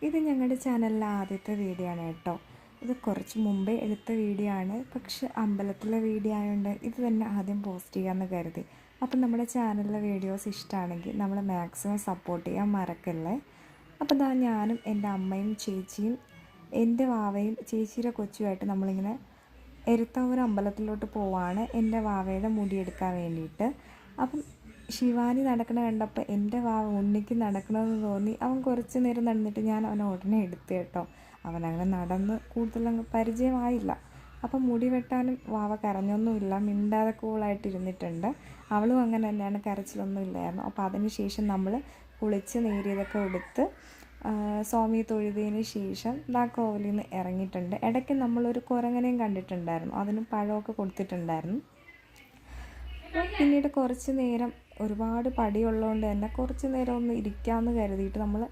ഇത് ഞങ്ങളുടെ ചാനലിലെ ആദ്യത്തെ വീഡിയോ ആണ് കേട്ടോ. ഇത് കുറച്ച് മുമ്പേ എടുത്ത വീഡിയോ ആണ്. പക്ഷെ അമ്പലത്തിലെ വീഡിയോ ആയതുകൊണ്ട് ഇത് തന്നെ ആദ്യം പോസ്റ്റ് ചെയ്യാമെന്ന് കരുതി. അപ്പം നമ്മുടെ ചാനലിലെ വീഡിയോസ് ഇഷ്ടമാണെങ്കിൽ നമ്മൾ മാക്സിമം സപ്പോർട്ട് ചെയ്യാൻ മറക്കല്ലേ. അപ്പം ദാ ഞാനും എൻ്റെ അമ്മയും ചേച്ചിയും എൻ്റെ വാവയും ചേച്ചിയുടെ കൊച്ചുമായിട്ട് നമ്മളിങ്ങനെ എരുത്താവൂർ അമ്പലത്തിലോട്ട് പോവാണ് എൻ്റെ വാവയുടെ മുടിയെടുക്കാൻ വേണ്ടിയിട്ട്. അപ്പം ശിവാനി നടക്കണ കണ്ടപ്പോൾ എൻ്റെ വാവ ഉണ്ണിക്ക് നടക്കണമെന്ന് തോന്നി. അവൻ കുറച്ച് നേരം നടന്നിട്ട് ഞാൻ അവനെ ഉടനെ എടുത്തു കേട്ടോ. അവനങ്ങനെ നടന്ന് കൂടുതലങ്ങ് പരിചയമായില്ല. അപ്പം മുടി വെട്ടാനും വാവ കരഞ്ഞൊന്നുമില്ല, മിണ്ടാതെ കൂളായിട്ടിരുന്നിട്ടുണ്ട്. അവളും അങ്ങനെ തന്നെയാണ്, കരച്ചിലൊന്നും ഇല്ലായിരുന്നു. അപ്പോൾ അതിന് ശേഷം നമ്മൾ കുളിച്ച് നേരിയതൊക്കെ എടുത്ത് സ്വാമിയെ തൊഴുതിയതിന് ശേഷം കോവിലിൽ നിന്ന് ഇറങ്ങിയിട്ടുണ്ട്. ഇടയ്ക്ക് നമ്മളൊരു കുരങ്ങനെയും കണ്ടിട്ടുണ്ടായിരുന്നു, അതിന് പഴമൊക്കെ കൊടുത്തിട്ടുണ്ടായിരുന്നു. പിന്നീട് കുറച്ച് നേരം ഒരുപാട് പടിയുള്ളതുകൊണ്ട് തന്നെ കുറച്ച് നേരം ഒന്ന് ഇരിക്കാമെന്ന് കരുതിയിട്ട് നമ്മൾ